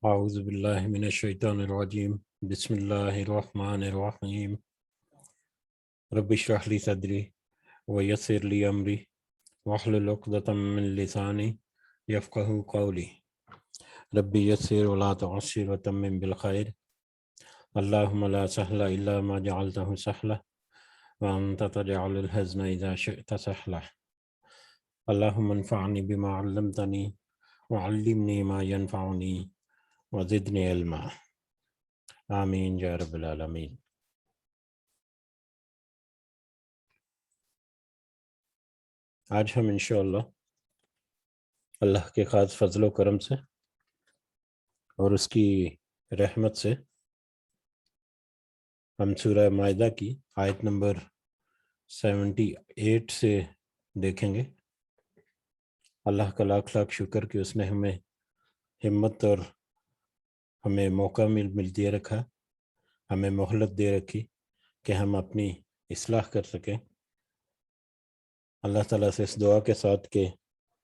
اعوذ باللہ من الشیطان الرجیم بسم اللہ الرحمن الرحیم رب اشرح لی صدری ویسر لی امری واحلل عقدۃ من لسانی یفقہوا قولی رب یسر ولا تعسر وتمم بالخیر اللہم لا سہل الا ما جعلتہ سہلا وانت تجعل الحزن اذا شئت سہلا اللہم انفعنی بما علمتنی وعلمنی ما ینفعنی وزدنی علما آمین یا رب العالمین۔ آج ہم انشاءاللہ اللہ کے خاص فضل و کرم سے اور اس کی رحمت سے ہم سورہ مائدہ کی آیت نمبر 78 سے دیکھیں گے۔ اللہ کا لاکھ لاکھ شکر کہ اس نے ہمیں ہمت اور ہمیں موقع مل دے رکھا، ہمیں مہلت دے رکھی کہ ہم اپنی اصلاح کر سکیں۔ اللہ تعالیٰ سے اس دعا کے ساتھ کہ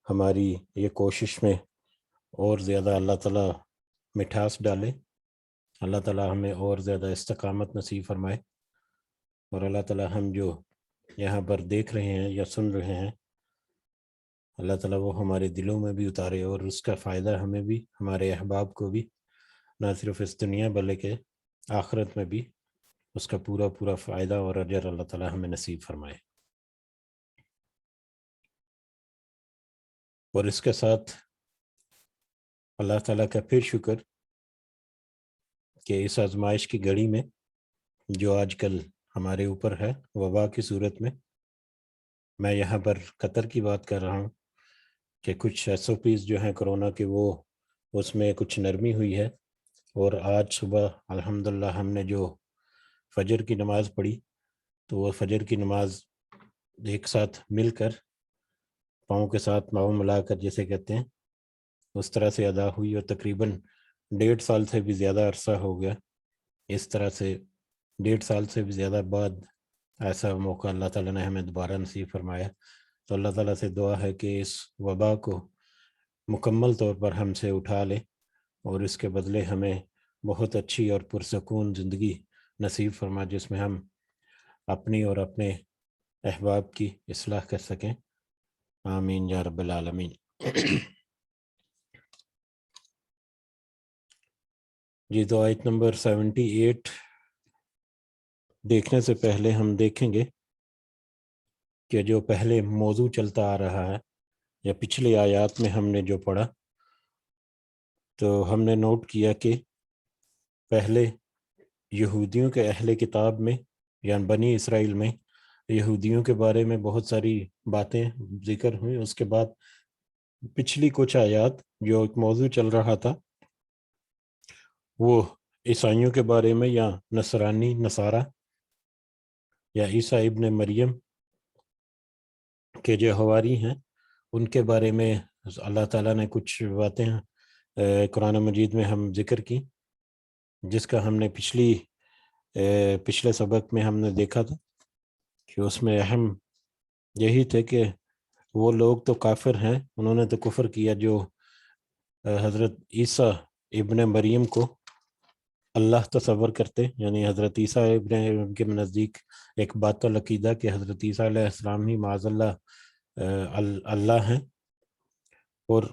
ہماری یہ کوشش میں اور زیادہ اللہ تعالیٰ مٹھاس ڈالے، اللہ تعالیٰ ہمیں اور زیادہ استقامت نصیب فرمائے، اور اللہ تعالیٰ ہم جو یہاں پر دیکھ رہے ہیں یا سن رہے ہیں، اللہ تعالیٰ وہ ہمارے دلوں میں بھی اتارے اور اس کا فائدہ ہمیں بھی، ہمارے احباب کو بھی، نہ صرف اس دنیا بلکہ آخرت میں بھی اس کا پورا پورا فائدہ اور اجر اللہ تعالیٰ ہمیں نصیب فرمائے۔ اور اس کے ساتھ اللہ تعالیٰ کا پھر شکر کہ اس آزمائش کی گھڑی میں جو آج کل ہمارے اوپر ہے وبا کی صورت میں یہاں پر قطر کی بات کر رہا ہوں کہ کچھ SOPs جو ہیں کرونا کے وہ اس میں کچھ نرمی ہوئی ہے، اور آج صبح الحمدللہ ہم نے جو فجر کی نماز پڑھی تو وہ فجر کی نماز ایک ساتھ مل کر پاؤں کے ساتھ پاؤں ملا کر جیسے کہتے ہیں اس طرح سے ادا ہوئی، اور تقریباً 1.5 سال سے بھی زیادہ عرصہ ہو گیا، اس طرح سے 1.5 سال سے بھی زیادہ بعد ایسا موقع اللہ تعالیٰ نے ہمیں دوبارہ نصیب فرمایا۔ تو اللہ تعالیٰ سے دعا ہے کہ اس وبا کو مکمل طور پر ہم سے اٹھا لے اور اس کے بدلے ہمیں بہت اچھی اور پرسکون زندگی نصیب فرما، جس میں ہم اپنی اور اپنے احباب کی اصلاح کر سکیں۔ آمین یا رب العالمین۔ جی، تو آیت نمبر 78 دیکھنے سے پہلے ہم دیکھیں گے کہ جو پہلے موضوع چلتا آ رہا ہے یا پچھلے آیات میں ہم نے جو پڑھا، تو ہم نے نوٹ کیا کہ پہلے یہودیوں کے اہل کتاب میں یعنی بنی اسرائیل میں یہودیوں کے بارے میں بہت ساری باتیں ذکر ہوئی۔ اس کے بعد پچھلی کچھ آیات جو ایک موضوع چل رہا تھا وہ عیسائیوں کے بارے میں یا نصارہ یا عیسیٰ ابن مریم کے جو حواری ہیں ان کے بارے میں اللہ تعالیٰ نے کچھ باتیں قرآن مجید میں ہم ذکر کی، جس کا ہم نے پچھلے سبق میں ہم نے دیکھا تھا کہ اس میں اہم یہی تھے کہ وہ لوگ تو کافر ہیں، انہوں نے تو کفر کیا جو حضرت عیسیٰ ابن مریم کو اللہ تصور کرتے، یعنی حضرت عیسیٰ ابن مریم کے نزدیک ایک باطل عقیدہ کہ حضرت عیسیٰ علیہ السلام ہی معاذ اللہ اللہ ہیں، اور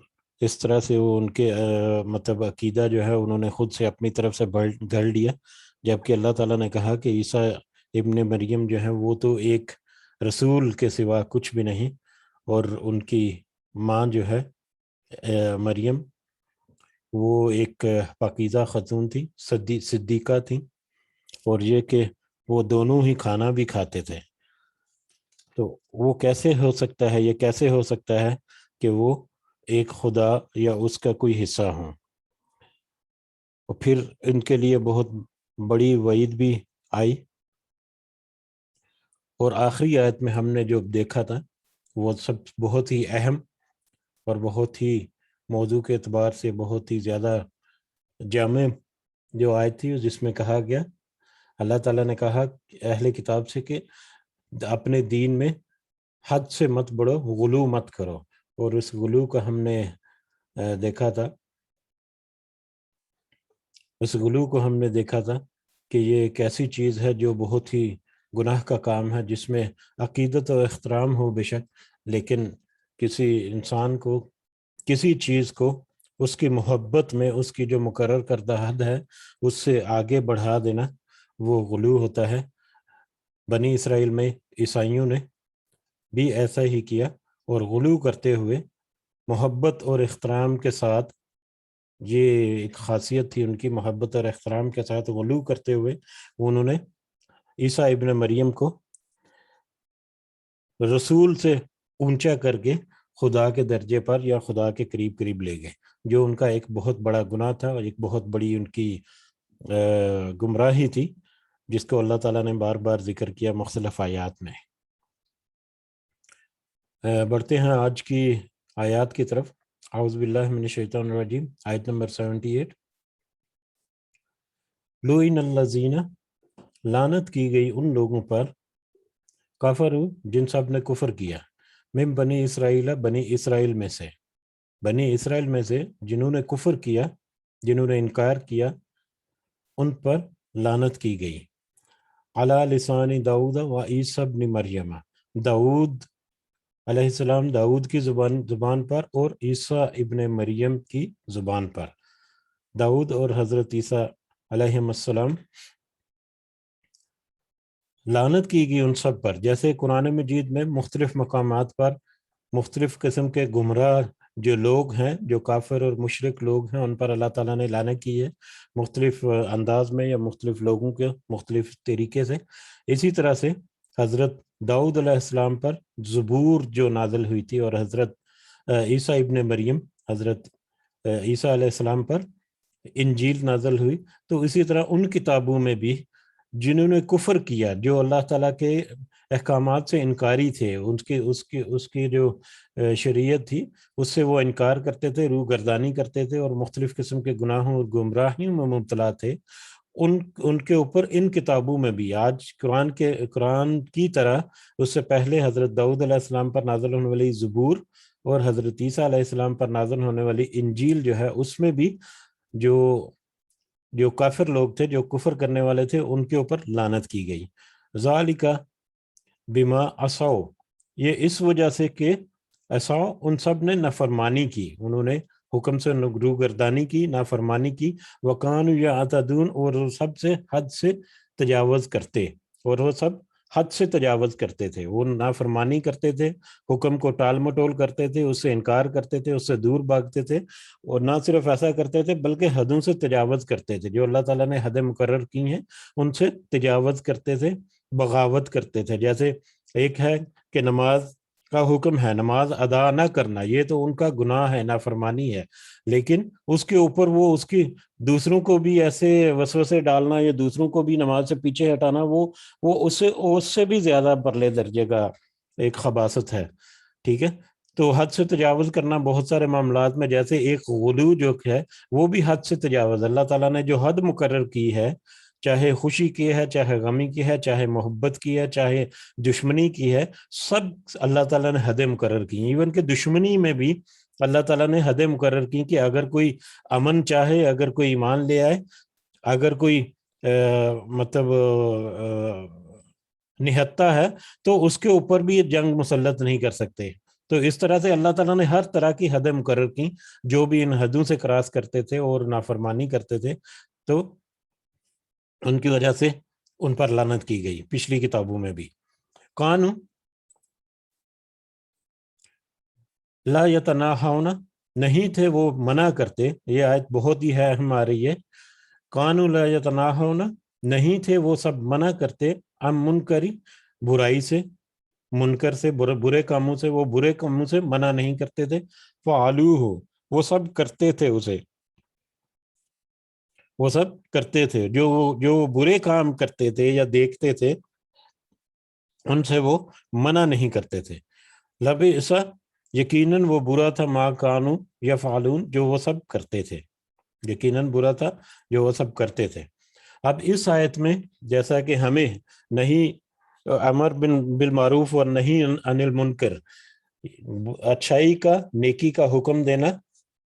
اس طرح سے وہ ان کے مطلب عقیدہ جو ہے انہوں نے خود سے اپنی طرف سے گھڑ لیا، جبکہ اللہ تعالیٰ نے کہا کہ عیسیٰ ابن مریم جو ہے وہ تو ایک رسول کے سوا کچھ بھی نہیں، اور ان کی ماں جو ہے مریم وہ ایک پاکیزہ خاتون تھی، صدیقہ تھی، اور یہ کہ وہ دونوں ہی کھانا بھی کھاتے تھے۔ تو وہ کیسے ہو سکتا ہے، یہ کیسے ہو سکتا ہے کہ وہ ایک خدا یا اس کا کوئی حصہ ہوں؟ اور پھر ان کے لیے بہت بڑی وعید بھی آئی، اور آخری آیت میں ہم نے جو دیکھا تھا وہ سب بہت ہی اہم اور بہت ہی موضوع کے اعتبار سے بہت ہی زیادہ جامع جو آیت تھی، جس میں کہا گیا، اللہ تعالیٰ نے کہا اہل کتاب سے کہ اپنے دین میں حد سے مت بڑھو، غلو مت کرو، اور اس غلو کا ہم نے دیکھا تھا اس غلو کو ہم نے دیکھا تھا کہ یہ ایک ایسی چیز ہے جو بہت ہی گناہ کا کام ہے، جس میں عقیدت و احترام ہو بے شک، لیکن کسی انسان کو کسی چیز کو اس کی محبت میں اس کی جو مقرر کردہ حد ہے اس سے آگے بڑھا دینا، وہ غلو ہوتا ہے۔ بنی اسرائیل میں عیسائیوں نے بھی ایسا ہی کیا، اور غلو کرتے ہوئے محبت اور احترام کے ساتھ، یہ ایک خاصیت تھی ان کی، محبت اور احترام کے ساتھ غلو کرتے ہوئے انہوں نے عیسیٰ ابن مریم کو رسول سے اونچا کر کے خدا کے درجے پر یا خدا کے قریب قریب لے گئے، جو ان کا ایک بہت بڑا گناہ تھا اور ایک بہت بڑی ان کی گمراہی تھی، جس کو اللہ تعالیٰ نے بار بار ذکر کیا مختلف آیات میں۔ بڑھتے ہیں آج کی آیات کی طرف۔ اعوذ باللہ من الشیطان الرجیم، آیت نمبر 78۔ لعن الذین، لعنت کی گئی ان لوگوں پر، کفروا، جن سب نے کفر کیا، من بنی اسرائیل، بنی اسرائیل میں سے، بنی اسرائیل میں سے جنہوں نے کفر کیا، جنہوں نے انکار کیا، ان پر لعنت کی گئی۔ علی لسان داؤد و عیسیٰ ابن مریم، داؤد علیہ السلام، داؤد کی زبان پر، اور عیسیٰ ابن مریم کی زبان پر۔ داؤد اور حضرت عیسیٰ علیہ السلام، لعنت کی گئی ان سب پر، جیسے قرآن مجید میں مختلف مقامات پر مختلف قسم کے گمراہ جو لوگ ہیں، جو کافر اور مشرک لوگ ہیں، ان پر اللہ تعالیٰ نے لعنت کی ہے، مختلف انداز میں یا مختلف لوگوں کے مختلف طریقے سے۔ اسی طرح سے حضرت داؤد علیہ السلام پر زبور جو نازل ہوئی تھی، اور حضرت عیسیٰ ابن مریم، حضرت عیسیٰ علیہ السلام پر انجیل نازل ہوئی، تو اسی طرح ان کتابوں میں بھی جنہوں نے کفر کیا، جو اللہ تعالیٰ کے احکامات سے انکاری تھے، اس کی جو شریعت تھی اس سے وہ انکار کرتے تھے، روح گردانی کرتے تھے، اور مختلف قسم کے گناہوں اور گمراہیوں میں مبتلا تھے، ان کے اوپر ان کتابوں میں بھی آج قرآن کی طرح اس سے پہلے حضرت داؤد علیہ السلام پر نازل ہونے والی زبور اور حضرت عیسیٰ علیہ السلام پر نازل ہونے والی انجیل جو ہے، اس میں بھی جو کافر لوگ تھے، جو کفر کرنے والے تھے، ان کے اوپر لعنت کی گئی۔ ذالک بما عصوا، یہ اس وجہ سے کہ عصوا، ان سب نے نافرمانی کی، انہوں نے حکم سے روگردانی کی، نافرمانی کی، وکانوا یعتدون، اور وہ سب سے حد سے تجاوز کرتے، اور وہ سب حد سے تجاوز کرتے تھے، وہ نافرمانی کرتے تھے، حکم کو ٹال مٹول کرتے تھے، اس سے انکار کرتے تھے، اس سے دور بھاگتے تھے، اور نہ صرف ایسا کرتے تھے بلکہ حدوں سے تجاوز کرتے تھے، جو اللہ تعالیٰ نے حدیں مقرر کی ہیں ان سے تجاوز کرتے تھے، بغاوت کرتے تھے۔ جیسے ایک ہے کہ نماز کا حکم ہے، نماز ادا نہ کرنا، یہ تو ان کا گناہ ہے، نافرمانی ہے، لیکن اس کے اوپر وہ اس کی دوسروں کو بھی ایسے وسوسے ڈالنا یا دوسروں کو بھی نماز سے پیچھے ہٹانا، وہ اس سے بھی زیادہ پرلے درجے کا ایک خباثت ہے، ٹھیک ہے۔ تو حد سے تجاوز کرنا بہت سارے معاملات میں، جیسے ایک غلو جو ہے وہ بھی حد سے تجاوز، اللہ تعالیٰ نے جو حد مقرر کی ہے، چاہے خوشی کی ہے، چاہے غمی کی ہے، چاہے محبت کی ہے، چاہے دشمنی کی ہے، سب اللہ تعالیٰ نے حدیں مقرر کی ہیں۔ ایون کہ دشمنی میں بھی اللہ تعالیٰ نے حدیں مقرر کی کہ اگر کوئی امن چاہے، اگر کوئی ایمان لے آئے، اگر کوئی مطلب نہتا ہے، تو اس کے اوپر بھی جنگ مسلط نہیں کر سکتے۔ تو اس طرح سے اللہ تعالیٰ نے ہر طرح کی حدیں مقرر کی، جو بھی ان حدوں سے کراس کرتے تھے اور نافرمانی کرتے تھے، تو ان کی وجہ سے ان پر لعنت کی گئی پچھلی کتابوں میں بھی۔ قانون لا یتناہون، نہیں تھے وہ منع کرتے، یہ آیت بہت ہی ہے ہمارے، یہ قانون لا یتناہون، نہیں تھے وہ سب منع کرتے، ام منکری، برائی سے، منکر سے، برے کاموں سے، وہ برے کاموں سے منع نہیں کرتے تھے، فعلوہ، وہ سب کرتے تھے اسے، وہ سب کرتے تھے، جو برے کام کرتے تھے یا دیکھتے تھے ان سے وہ منع نہیں کرتے تھے۔ لبئس، یقیناً وہ برا تھا، ما کانوا یفعلون، جو وہ سب کرتے تھے، یقیناً برا تھا جو وہ سب کرتے تھے۔ اب اس آیت میں جیسا کہ ہمیں نہیں امر بالمعروف اور نہیں عن المنکر، اچھائی کا، نیکی کا حکم دینا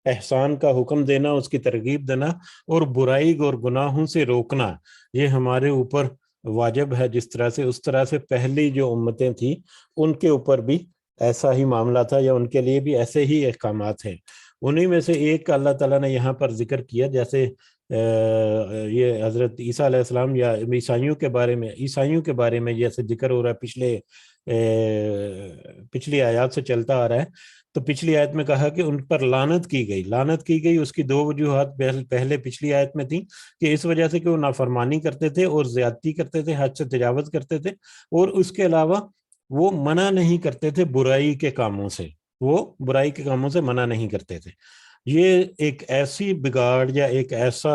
احسان کا حکم دینا، اس کی ترغیب دینا، اور برائی اور گناہوں سے روکنا، یہ ہمارے اوپر واجب ہے۔ جس طرح سے اس طرح سے پہلی جو امتیں تھیں ان کے اوپر بھی ایسا ہی معاملہ تھا، یا ان کے لیے بھی ایسے ہی احکامات ہیں۔ انہی میں سے ایک اللہ تعالیٰ نے یہاں پر ذکر کیا، جیسے یہ حضرت عیسیٰ علیہ السلام یا عیسائیوں کے بارے میں جیسے ذکر ہو رہا ہے، پچھلی آیات سے چلتا آ رہا ہے۔ تو پچھلی آیت میں کہا کہ ان پر لعنت کی گئی۔ اس کی دو وجوہات پہلے پچھلی آیت میں تھیں، کہ اس وجہ سے کہ وہ نافرمانی کرتے تھے اور زیادتی کرتے تھے، حد سے تجاوز کرتے تھے، اور اس کے علاوہ وہ منع نہیں کرتے تھے برائی کے کاموں سے، منع نہیں کرتے تھے۔ یہ ایک ایسی بگاڑ یا ایک ایسا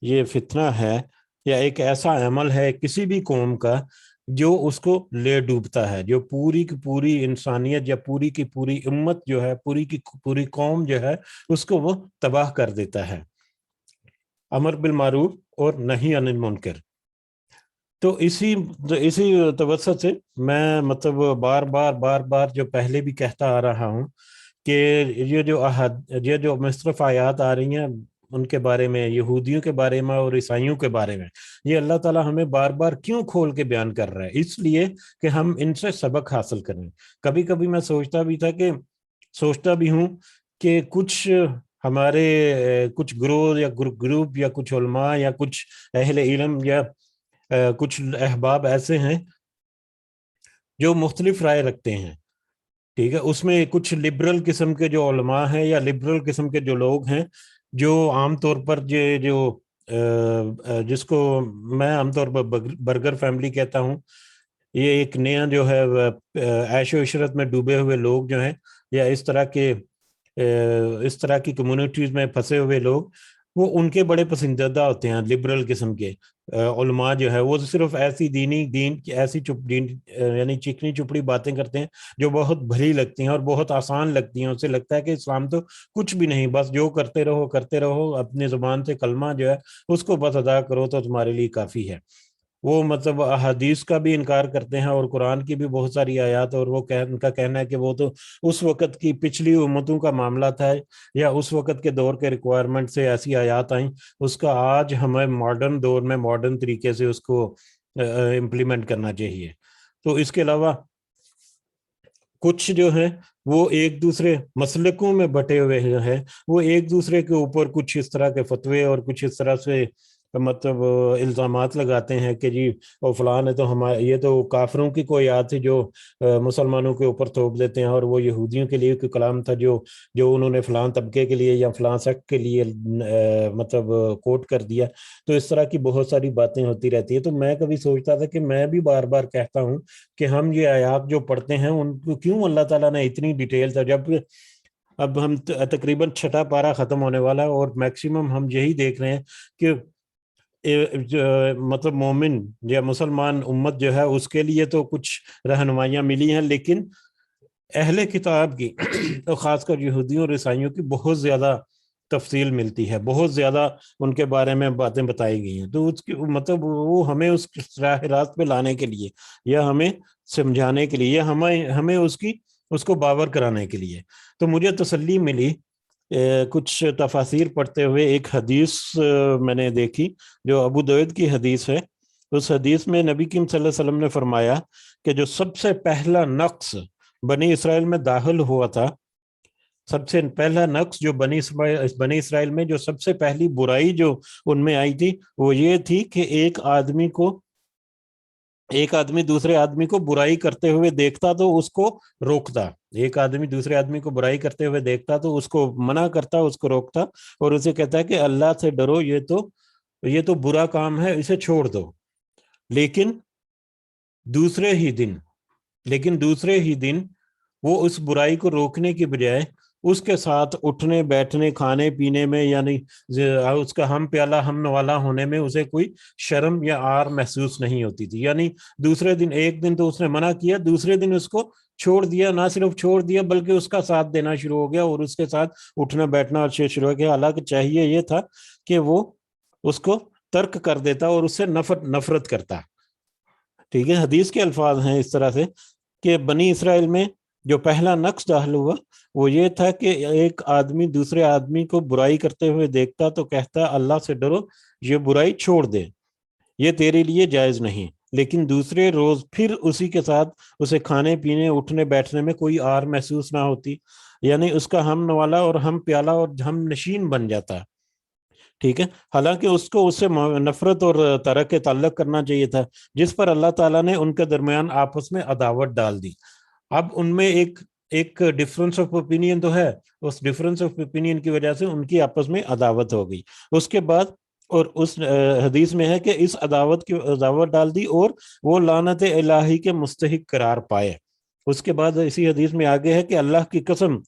یہ فتنہ ہے، یا ایک ایسا عمل ہے کسی بھی قوم کا جو اس کو لے ڈوبتا ہے، جو پوری کی پوری انسانیت یا پوری کی پوری امت جو ہے، پوری کی پوری قوم جو ہے، اس کو وہ تباہ کر دیتا ہے۔ امر بالمعروف اور نہی عن المنکر۔ تو اسی توسط سے میں مطلب بار بار جو پہلے بھی کہتا آ رہا ہوں کہ یہ جو مصرف آیات آ رہی ہیں ان کے بارے میں، یہودیوں کے بارے میں اور عیسائیوں کے بارے میں، یہ اللہ تعالیٰ ہمیں بار بار کیوں کھول کے بیان کر رہا ہے؟ اس لیے کہ ہم ان سے سبق حاصل کریں۔ کبھی کبھی میں سوچتا بھی ہوں کہ کچھ ہمارے کچھ گروہ یا گروپ یا کچھ علماء یا کچھ اہل علم یا کچھ احباب ایسے ہیں جو مختلف رائے رکھتے ہیں، ٹھیک ہے؟ اس میں کچھ لبرل قسم کے جو علماء ہیں یا لبرل قسم کے جو لوگ ہیں، جو عام طور پر جس کو میں عام طور پر برگر فیملی کہتا ہوں، یہ ایک نیا جو ہے عیش و عشرت میں ڈوبے ہوئے لوگ جو ہیں، یا اس طرح کی کمیونٹیز میں پھنسے ہوئے لوگ، وہ ان کے بڑے پسندیدہ ہوتے ہیں۔ لبرل قسم کے علماء جو ہے وہ صرف ایسی ایسی یعنی چکنی چپڑی باتیں کرتے ہیں جو بہت بھلی لگتی ہیں اور بہت آسان لگتی ہیں۔ اسے لگتا ہے کہ اسلام تو کچھ بھی نہیں، بس جو کرتے رہو اپنے زبان سے کلمہ جو ہے اس کو بس ادا کرو تو تمہارے لیے کافی ہے۔ وہ مطلب احادیث کا بھی انکار کرتے ہیں اور قرآن کی بھی بہت ساری آیات، اور ان کا کہنا ہے کہ وہ تو اس وقت کی پچھلی امتوں کا معاملہ تھا، یا اس وقت کے دور کے ریکوائرمنٹ سے ایسی آیات آئیں، اس کا آج ہمیں ماڈرن دور میں ماڈرن طریقے سے اس کو امپلیمنٹ کرنا چاہیے۔ تو اس کے علاوہ کچھ جو ہیں وہ ایک دوسرے مسلکوں میں بٹے ہوئے ہیں، وہ ایک دوسرے کے اوپر کچھ اس طرح کے فتوے اور کچھ اس طرح سے مطلب الزامات لگاتے ہیں کہ جی وہ فلاں ہے، تو یہ تو کافروں کی کوئی آیت تھی جو مسلمانوں کے اوپر تھوپ دیتے ہیں، اور وہ یہودیوں کے لیے کوئی کلام تھا جو انہوں نے فلاں طبقے کے لیے یا فلاں سیکٹ کے لیے مطلب کوٹ کر دیا۔ تو اس طرح کی بہت ساری باتیں ہوتی رہتی ہے۔ تو میں کبھی سوچتا تھا کہ میں بھی بار بار کہتا ہوں کہ ہم یہ آیات جو پڑھتے ہیں ان کو کیوں اللہ تعالیٰ نے اتنی ڈیٹیل تھا، جب اب ہم تقریباً 6 پارہ ختم ہونے والا ہے، اور میکسیمم ہم یہی دیکھ رہے ہیں کہ مطلب مومن یا مسلمان امت جو ہے اس کے لیے تو کچھ رہنمائیاں ملی ہیں، لیکن اہل کتاب کی تو خاص کر یہودیوں اور عیسائیوں کی بہت زیادہ تفصیل ملتی ہے، بہت زیادہ ان کے بارے میں باتیں بتائی گئی ہیں۔ تو اس کی مطلب وہ ہمیں اس راہ راست پہ لانے کے لیے، یا ہمیں سمجھانے کے لیے، یا ہمیں اس کو باور کرانے کے لیے۔ تو مجھے تسلی ملی کچھ تفاسیر پڑھتے ہوئے۔ ایک حدیث میں نے دیکھی جو ابو داؤد کی حدیث ہے۔ اس حدیث میں نبی کریم صلی اللہ علیہ وسلم نے فرمایا کہ جو سب سے پہلا نقص بنی اسرائیل میں داخل ہوا تھا، سب سے پہلا نقص جو بنی اسرائیل میں جو سب سے پہلی برائی جو ان میں آئی تھی، وہ یہ تھی کہ ایک آدمی دوسرے آدمی کو برائی کرتے ہوئے دیکھتا تو اس کو روکتا، ایک آدمی دوسرے آدمی کو برائی کرتے ہوئے دیکھتا تو اس کو منع کرتا، اس کو روکتا، اور اسے کہتا ہے کہ اللہ سے ڈرو، یہ تو برا کام ہے، اسے چھوڑ دو۔ لیکن دوسرے ہی دن وہ اس برائی کو روکنے کی بجائے اس کے ساتھ اٹھنے بیٹھنے کھانے پینے میں، یعنی اس کا ہم پیالہ ہم نوالا ہونے میں اسے کوئی شرم یا عار محسوس نہیں ہوتی تھی۔ یعنی دوسرے دن، ایک دن تو اس نے منع کیا، دوسرے دن اس کو چھوڑ دیا، نہ صرف چھوڑ دیا بلکہ اس کا ساتھ دینا شروع ہو گیا اور اس کے ساتھ اٹھنا بیٹھنا شروع ہو گیا۔ حالانکہ چاہیے یہ تھا کہ وہ اس کو ترک کر دیتا اور اس سے نفرت کرتا۔ ٹھیک ہے، حدیث کے الفاظ ہیں اس طرح سے کہ بنی اسرائیل میں جو پہلا نقص ظاہر ہوا وہ یہ تھا کہ ایک آدمی دوسرے آدمی کو برائی کرتے ہوئے دیکھتا تو کہتا اللہ سے ڈرو، یہ برائی چھوڑ دے، یہ تیرے لیے جائز نہیں، لیکن دوسرے روز پھر اسی کے ساتھ اسے کھانے پینے اٹھنے بیٹھنے میں کوئی آر محسوس نہ ہوتی، یعنی اس کا ہم نوالا اور ہم پیالہ اور ہم نشین بن جاتا، ٹھیک ہے، حالانکہ اس کو اس سے نفرت اور ترک تعلق کرنا چاہیے تھا، جس پر اللہ تعالیٰ نے ان کے درمیان آپس میں عداوت ڈال دی۔ اب ان میں ایک ڈفرنس آف اوپینین تو ہے، اس ڈفرنس آف اوپینین کی وجہ سے ان کی آپس میں عداوت ہو گئی۔ اس کے بعد اور اس حدیث میں ہے کہ اس عداوت کی عداوت ڈال دی اور وہ لعنت الہی کے مستحق قرار پائے۔ اس کے بعد اسی حدیث میں آگے ہے کہ اللہ کی قسم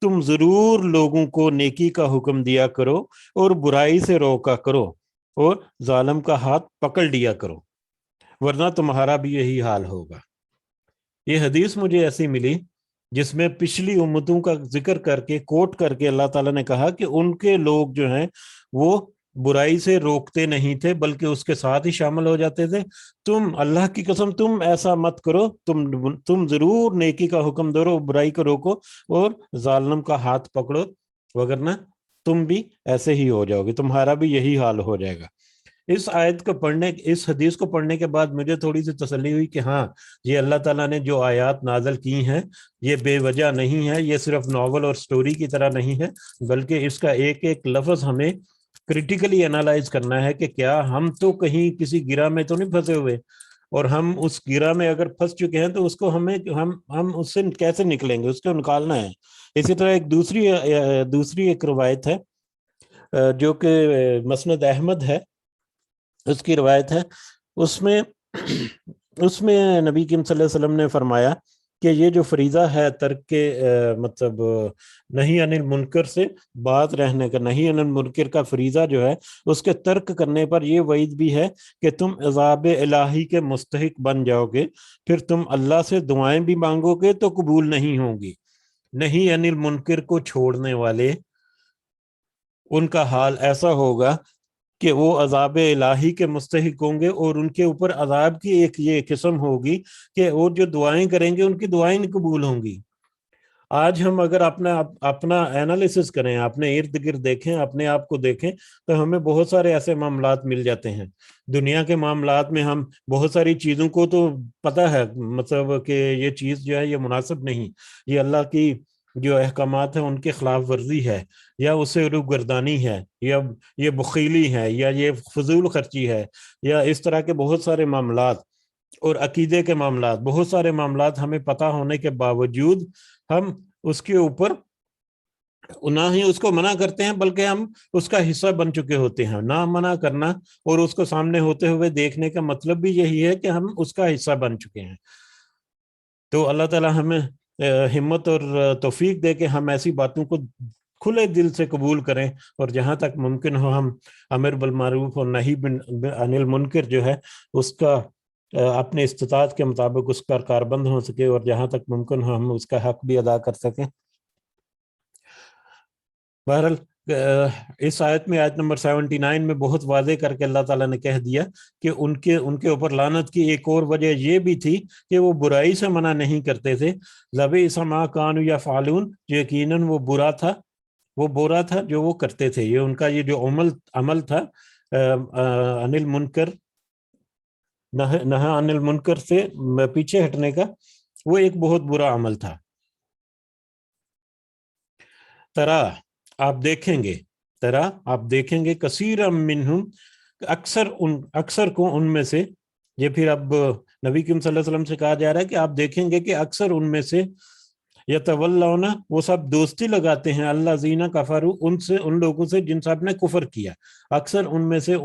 تم ضرور لوگوں کو نیکی کا حکم دیا کرو اور برائی سے روکا کرو اور ظالم کا ہاتھ پکڑ لیا کرو، ورنہ تمہارا بھی یہی حال ہوگا۔ یہ حدیث مجھے ایسی ملی جس میں پچھلی امتوں کا ذکر کر کے کوٹ کر کے اللہ تعالیٰ نے کہا کہ ان کے لوگ جو ہیں وہ برائی سے روکتے نہیں تھے بلکہ اس کے ساتھ ہی شامل ہو جاتے تھے۔ تم اللہ کی قسم تم ایسا مت کرو، تم ضرور نیکی کا حکم دو، برائی کو روکو اور ظالم کا ہاتھ پکڑو، وگرنہ تم بھی ایسے ہی ہو جاؤ گے، تمہارا بھی یہی حال ہو جائے گا۔ اس آیت کو پڑھنے، اس حدیث کو پڑھنے کے بعد مجھے تھوڑی سی تسلی ہوئی کہ ہاں یہ اللہ تعالیٰ نے جو آیات نازل کی ہیں یہ بے وجہ نہیں ہے، یہ صرف ناول اور سٹوری کی طرح نہیں ہے، بلکہ اس کا ایک ایک لفظ ہمیں کریٹیکلی انالائز کرنا ہے کہ کیا ہم تو کہیں کسی گرہ میں تو نہیں پھنسے ہوئے، اور ہم اس گرہ میں اگر پھنس چکے ہیں تو اس کو ہم اس سے کیسے نکلیں گے، اس کو نکالنا ہے۔ اسی طرح ایک دوسری ایک روایت ہے جو کہ مسند احمد ہے، اس کی روایت ہے، اس میں نبی کریم صلی اللہ علیہ وسلم نے فرمایا کہ یہ جو فریضہ ہے ترک کے مطلب نہی عن المنکر سے بات رہنے کا، نہی عن المنکر کا فریضہ جو ہے اس کے ترک کرنے پر یہ وعید بھی ہے کہ تم عذاب الہی کے مستحق بن جاؤ گے، پھر تم اللہ سے دعائیں بھی مانگو گے تو قبول نہیں ہوں گی۔ نہی عن المنکر کو چھوڑنے والے ان کا حال ایسا ہوگا کہ وہ عذاب الہی کے مستحق ہوں گے، اور ان کے اوپر عذاب کی ایک یہ قسم ہوگی کہ وہ جو دعائیں کریں گے ان کی دعائیں نہیں قبول ہوں گی۔ آج ہم اگر اپنا اینالیسس کریں، اپنے ارد گرد دیکھیں، اپنے آپ کو دیکھیں، تو ہمیں بہت سارے ایسے معاملات مل جاتے ہیں دنیا کے معاملات میں۔ ہم بہت ساری چیزوں کو تو پتہ ہے مطلب کہ یہ چیز جو ہے یہ مناسب نہیں، یہ اللہ کی جو احکامات ہیں ان کے خلاف ورزی ہے، یا اسے روگردانی ہے، یا یہ بخیلی ہے، یا یہ فضول خرچی ہے، یا اس طرح کے بہت سارے معاملات اور عقیدے کے معاملات، بہت سارے معاملات ہمیں پتہ ہونے کے باوجود ہم اس کے اوپر نہ ہی اس کو منع کرتے ہیں بلکہ ہم اس کا حصہ بن چکے ہوتے ہیں۔ نہ منع کرنا اور اس کو سامنے ہوتے ہوئے دیکھنے کا مطلب بھی یہی ہے کہ ہم اس کا حصہ بن چکے ہیں۔ تو اللہ تعالی ہمیں ہمت اور توفیق دے کہ ہم ایسی باتوں کو کھلے دل سے قبول کریں، اور جہاں تک ممکن ہو ہم امر بالمعروف اور نہی عن المنکر جو ہے اس کا اپنے استطاعت کے مطابق اس کا کاربند ہو سکے، اور جہاں تک ممکن ہو ہم اس کا حق بھی ادا کر سکیں۔ بہرحال اس آیت میں، آیت نمبر 79 میں بہت واضح کر کے اللہ تعالیٰ نے کہہ دیا کہ ان کے اوپر لعنت کی ایک اور وجہ یہ بھی تھی کہ وہ برائی سے منع نہیں کرتے تھے۔ لبئس ما کانوا یفعلون، یقیناً وہ برا تھا جو وہ کرتے تھے۔ یہ ان کا یہ جو عمل تھا عن المنکر، نہا عن المنکر سے پیچھے ہٹنے کا، وہ ایک بہت برا عمل تھا۔ ترا آپ دیکھیں گے کثیرا منہم، اکثر کو ان میں سے، یہ پھر اب نبی کریم صلی اللہ علیہ وسلم سے کہا جا رہا ہے کہ آپ دیکھیں گے کہ اکثر ان میں سے یتولون، وہ سب دوستی لگاتے ہیں، الذین کفروا، ان لوگوں سے جن سب نے کفر کیا، اکثر ان میں سے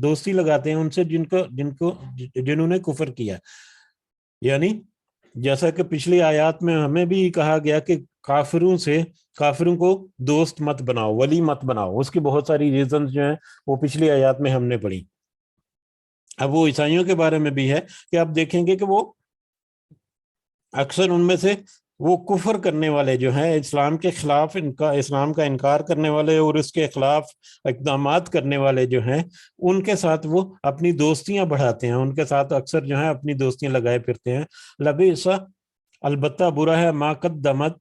دوستی لگاتے ہیں ان سے جنہوں نے کفر کیا۔ یعنی جیسا کہ پچھلی آیات میں ہمیں بھی کہا گیا کہ کافروں کو دوست مت بناؤ، ولی مت بناؤ، اس کی بہت ساری ریزنز جو ہیں وہ پچھلی آیات میں ہم نے پڑھی۔ اب وہ عیسائیوں کے بارے میں بھی ہے کہ آپ دیکھیں گے کہ وہ اکثر ان میں سے وہ کفر کرنے والے جو ہیں، اسلام کے خلاف اسلام کا انکار کرنے والے اور اس کے خلاف اقدامات کرنے والے جو ہیں، ان کے ساتھ وہ اپنی دوستیاں بڑھاتے ہیں، ان کے ساتھ اکثر جو ہیں اپنی دوستیاں لگائے پھرتے ہیں۔ لبئس البتہ برا ہے ما قدمت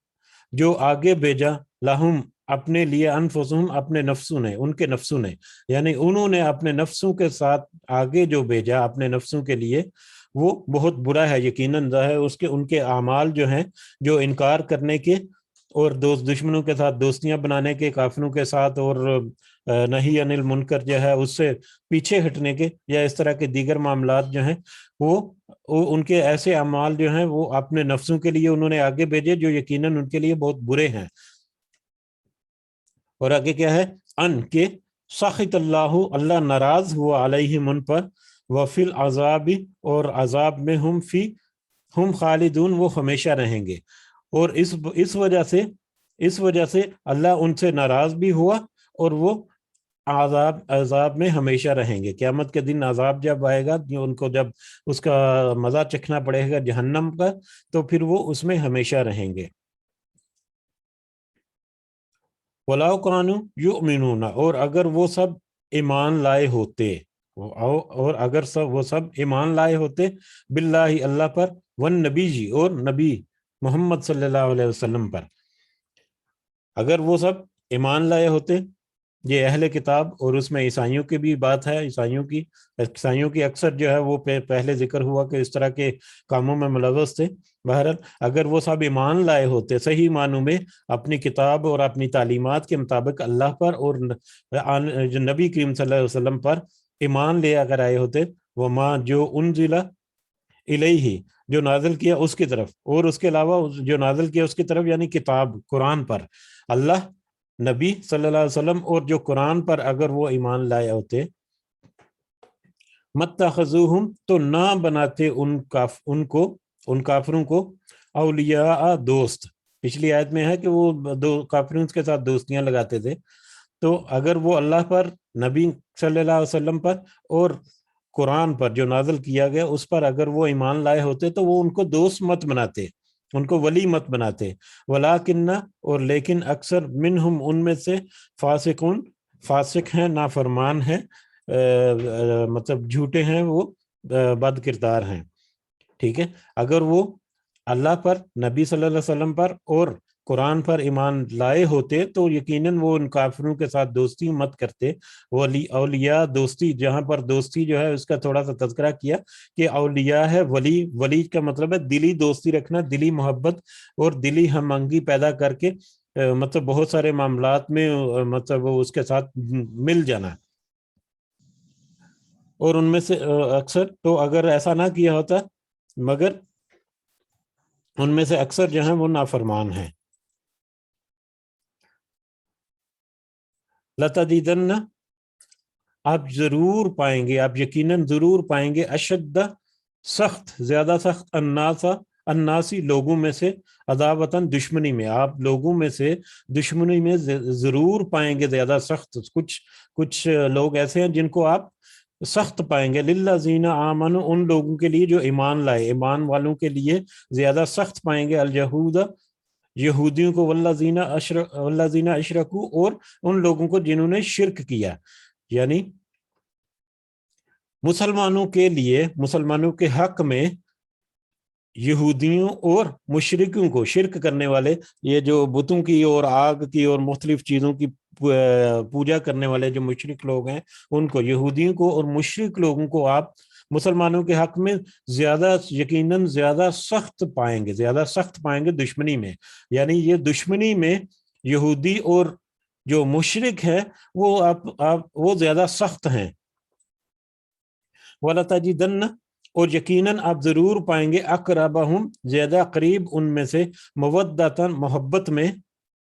جو آگے بھیجا لہم اپنے لیے انفسہم اپنے نفسوں نے، ان کے نفسوں نے، یعنی انہوں نے اپنے نفسوں کے ساتھ آگے جو بھیجا اپنے نفسوں کے لیے وہ بہت برا ہے، یقیناً ہے اس کے ان کے اعمال جو ہیں جو انکار کرنے کے اور دشمنوں کے ساتھ دوستیاں بنانے کے، کافروں کے ساتھ، اور نہی عن المنکر جو ہے اس سے پیچھے ہٹنے کے، یا اس طرح کے دیگر معاملات جو ہیں وہ ان کے ایسے اعمال جو ہیں وہ اپنے نفسوں کے لیے انہوں نے آگے بھیجے جو یقیناً ان کے لیے بہت برے ہیں۔ اور آگے کیا ہے، ان کے سخط اللہ، اللہ ناراض ہوا علیہم ان پر، وفی العذاب اور عذاب میں ہم خالدون وہ ہمیشہ رہیں گے۔ اور اس وجہ سے اللہ ان سے ناراض بھی ہوا اور وہ عذاب میں ہمیشہ رہیں گے۔ قیامت کے دن عذاب جب آئے گا، ان کو جب اس کا مزہ چکھنا پڑے گا جہنم کا، تو پھر وہ اس میں ہمیشہ رہیں گے۔ وَلَوْ كَانُوا يُؤْمِنُونَ اور اگر وہ سب ایمان لائے ہوتے، اور اگر وہ سب ایمان لائے ہوتے باللہ اللہ پر، والنبی جی اور نبی محمد صلی اللہ علیہ وسلم پر، اگر وہ سب ایمان لائے ہوتے، یہ اہل کتاب، اور اس میں عیسائیوں کی بھی بات ہے، عیسائیوں کی اکثر جو ہے وہ پہلے ذکر ہوا کہ اس طرح کے کاموں میں ملوث تھے۔ بہرحال اگر وہ سب ایمان لائے ہوتے صحیح معنوں میں اپنی کتاب اور اپنی تعلیمات کے مطابق اللہ پر اور نبی کریم صلی اللہ علیہ وسلم پر ایمان لے اگر آئے ہوتے، وما جو انزل الیہ جو نازل کیا اس کی طرف، اور اس کے علاوہ جو نازل کیا اس کی طرف یعنی کتاب قرآن پر، اللہ، نبی صلی اللہ علیہ وسلم اور جو قرآن پر اگر وہ ایمان لائے ہوتے، متخذوہم تو نہ بناتے ان کافروں کو اولیاء دوست۔ پچھلی آیت میں ہے کہ وہ کافروں کے ساتھ دوستیاں لگاتے تھے، تو اگر وہ اللہ پر، نبی صلی اللہ علیہ وسلم پر اور قرآن پر جو نازل کیا گیا اس پر اگر وہ ایمان لائے ہوتے تو وہ ان کو دوست مت بناتے، ان کو ولی مت بناتے۔ ولیکن اور لیکن اکثر منہم ان میں سے فاسقون فاسق ہیں، نافرمان ہیں، مطلب جھوٹے ہیں، وہ بد کردار ہیں۔ ٹھیک ہے، اگر وہ اللہ پر، نبی صلی اللہ علیہ وسلم پر اور قرآن پر ایمان لائے ہوتے تو یقیناً وہ ان کافروں کے ساتھ دوستی مت کرتے۔ اولیاء دوستی، جہاں پر دوستی جو ہے اس کا تھوڑا سا تذکرہ کیا کہ اولیاء ہے، ولی کا مطلب ہے دلی دوستی رکھنا، دلی محبت اور دلی ہم آہنگی پیدا کر کے مطلب بہت سارے معاملات میں مطلب اس کے ساتھ مل جانا۔ اور ان میں سے اکثر تو اگر ایسا نہ کیا ہوتا مگر ان میں سے اکثر جو ہیں وہ نافرمان ہیں۔ لَتَجِدَنَّ آپ ضرور پائیں گے، آپ یقیناً ضرور پائیں گے، اشد سخت، زیادہ سخت، الناسی لوگوں میں سے، عداوتاً دشمنی میں، آپ لوگوں میں سے دشمنی میں ضرور پائیں گے زیادہ سخت، کچھ لوگ ایسے ہیں جن کو آپ سخت پائیں گے، للذین آمنوا ان لوگوں کے لیے جو ایمان لائے، ایمان والوں کے لیے زیادہ سخت پائیں گے، الیہود یہودیوں کو، والذین اشرکوا اور ان لوگوں کو جنہوں نے شرک کیا، یعنی مسلمانوں کے لیے، مسلمانوں کے حق میں یہودیوں اور مشرکوں کو، شرک کرنے والے، یہ جو بتوں کی اور آگ کی اور مختلف چیزوں کی پوجا کرنے والے جو مشرک لوگ ہیں ان کو، یہودیوں کو اور مشرک لوگوں کو آپ مسلمانوں کے حق میں زیادہ یقیناً زیادہ سخت پائیں گے، زیادہ سخت پائیں گے دشمنی میں، یعنی یہ دشمنی میں یہودی اور جو مشرک ہے وہ زیادہ سخت ہیں۔ وَلَتَجِدَنَّ اور یقیناً آپ ضرور پائیں گے، اقربہم زیادہ قریب ان میں سے، مودۃً محبت میں،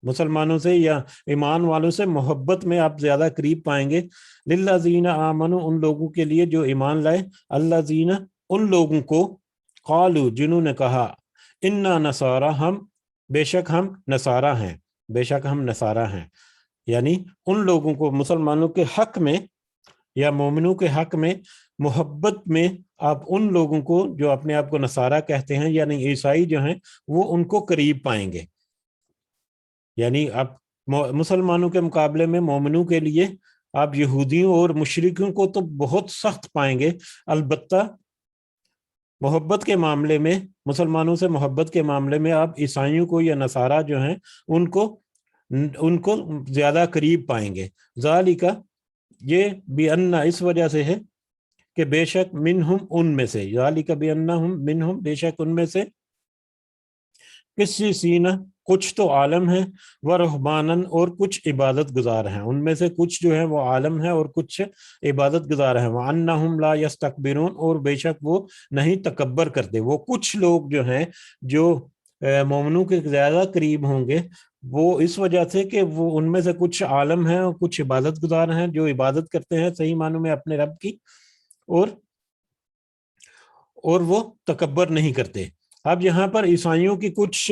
مسلمانوں سے یا ایمان والوں سے محبت میں آپ زیادہ قریب پائیں گے، للذین آمنوا ان لوگوں کے لیے جو ایمان لائے، الذین ان لوگوں کو، قالوا جنہوں نے کہا، انا نصارا بے شک ہم نصارہ ہیں، بے شک ہم نصارہ ہیں، یعنی ان لوگوں کو مسلمانوں کے حق میں یا مومنوں کے حق میں محبت میں آپ ان لوگوں کو جو اپنے آپ کو نصارہ کہتے ہیں یعنی عیسائی جو ہیں وہ ان کو قریب پائیں گے، یعنی آپ مسلمانوں کے مقابلے میں مومنوں کے لیے آپ یہودیوں اور مشرکوں کو تو بہت سخت پائیں گے، البتہ محبت کے معاملے میں، مسلمانوں سے محبت کے معاملے میں آپ عیسائیوں کو یا نصارہ جو ہیں ان کو زیادہ قریب پائیں گے. ذالک، یہ بِأَنَّ اس وجہ سے ہے کہ بے شک منہم ان میں سے، ذالک بِأَنَّهُم منہم بے شک ان میں سے، قسیسین کچھ تو عالم ہیں، ورہبانن اور کچھ عبادت گزار ہیں. ان میں سے کچھ جو ہیں وہ عالم ہیں اور کچھ عبادت گزار ہیں. وَأَنَّهُمْ لَا يَسْتَكْبِرُونَ اور بے شک وہ نہیں تکبر کرتے. وہ کچھ لوگ جو ہیں جو مومنوں کے زیادہ قریب ہوں گے وہ اس وجہ سے کہ وہ ان میں سے کچھ عالم ہیں اور کچھ عبادت گزار ہیں جو عبادت کرتے ہیں صحیح معنوں میں اپنے رب کی، اور وہ تکبر نہیں کرتے. اب یہاں پر عیسائیوں کی کچھ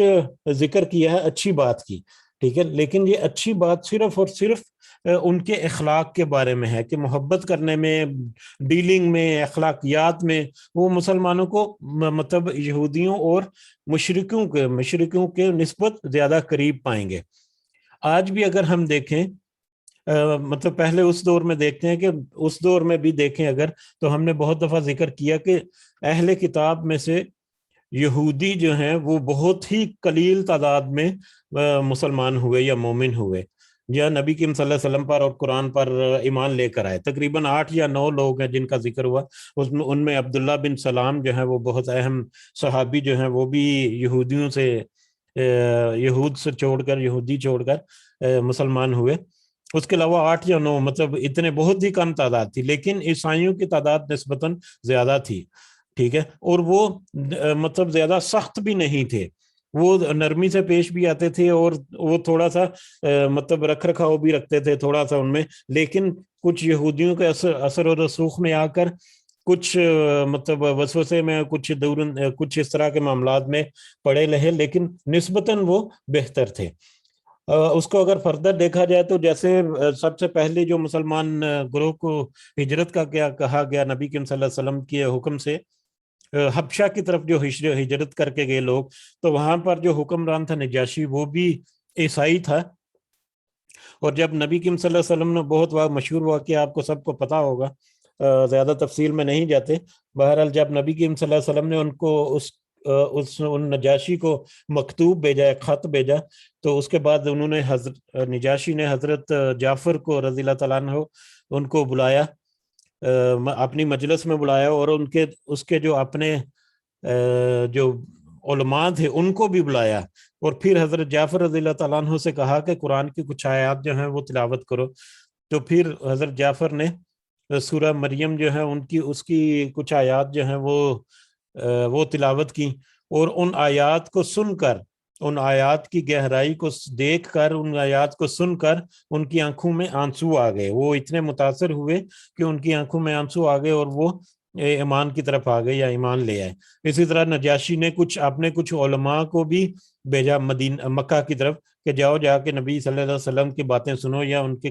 ذکر کیا ہے اچھی بات کی، ٹھیک ہے، لیکن یہ اچھی بات صرف اور صرف ان کے اخلاق کے بارے میں ہے کہ محبت کرنے میں، ڈیلنگ میں، اخلاقیات میں وہ مسلمانوں کو مطلب یہودیوں اور مشرکوں کے نسبت زیادہ قریب پائیں گے. آج بھی اگر ہم دیکھیں، مطلب پہلے اس دور میں دیکھتے ہیں کہ اس دور میں بھی دیکھیں اگر، تو ہم نے بہت دفعہ ذکر کیا کہ اہل کتاب میں سے یہودی جو ہیں وہ بہت ہی قلیل تعداد میں مسلمان ہوئے یا مومن ہوئے یا نبی کریم صلی اللہ علیہ وسلم پر اور قرآن پر ایمان لے کر آئے. تقریباً 8 یا 9 لوگ ہیں جن کا ذکر ہوا. ان میں عبداللہ بن سلام جو ہیں وہ بہت اہم صحابی جو ہیں وہ بھی یہود سے یہودی چھوڑ کر مسلمان ہوئے. اس کے علاوہ 8 یا 9 مطلب اتنے بہت ہی کم تعداد تھی، لیکن عیسائیوں کی تعداد نسبتاً زیادہ تھی، ٹھیک ہے، اور وہ مطلب زیادہ سخت بھی نہیں تھے، وہ نرمی سے پیش بھی آتے تھے اور وہ تھوڑا سا مطلب رکھ رکھاؤ بھی رکھتے تھے تھوڑا سا ان میں. لیکن کچھ یہودیوں کے اثر و رسوخ میں آ کر کچھ مطلب وسوسے میں کچھ اس طرح کے معاملات میں پڑے رہے، لیکن نسبتاً وہ بہتر تھے. اس کو اگر فردر دیکھا جائے تو جیسے سب سے پہلے جو مسلمان گروہ کو ہجرت کا کیا کہا گیا نبی کریم صلی اللہ علیہ وسلم کے حکم سے، حبشہ کی طرف جو ہجرت کر کے گئے لوگ، تو وہاں پر جو حکمران تھا نجاشی وہ بھی عیسائی تھا. اور جب نبی کریم صلی اللہ علیہ وسلم نے بہت مشہور واقعہ آپ کو سب کو پتا ہوگا، زیادہ تفصیل میں نہیں جاتے، بہرحال جب نبی کریم صلی اللہ علیہ وسلم نے ان کو ان نجاشی کو مکتوب بھیجا، ایک خط بھیجا، تو اس کے بعد انہوں نے نجاشی نے حضرت جعفر کو رضی اللہ تعالیٰ عنہ ان کو بلایا، اپنی مجلس میں بلایا، اور اس کے جو اپنے جو علماء تھے ان کو بھی بلایا، اور پھر حضرت جعفر رضی اللہ تعالیٰ عنہ سے کہا کہ قرآن کی کچھ آیات جو ہیں وہ تلاوت کرو. تو پھر حضرت جعفر نے سورہ مریم جو ہے اس کی کچھ آیات جو ہیں وہ تلاوت کی، اور ان آیات کو سن کر، ان آیات کی گہرائی کو دیکھ کر، ان آیات کو سن کر ان کی آنکھوں میں آنسو آ گئے. وہ اتنے متاثر ہوئے کہ ان کی آنکھوں میں آنسو آ گئے اور وہ ایمان کی طرف آ گئے یا ایمان لے آئے. اسی طرح نجاشی نے اپنے کچھ علماء کو بھی بھیجا مکہ کی طرف کہ جا کے نبی صلی اللہ علیہ وسلم کی باتیں سنو، یا ان کے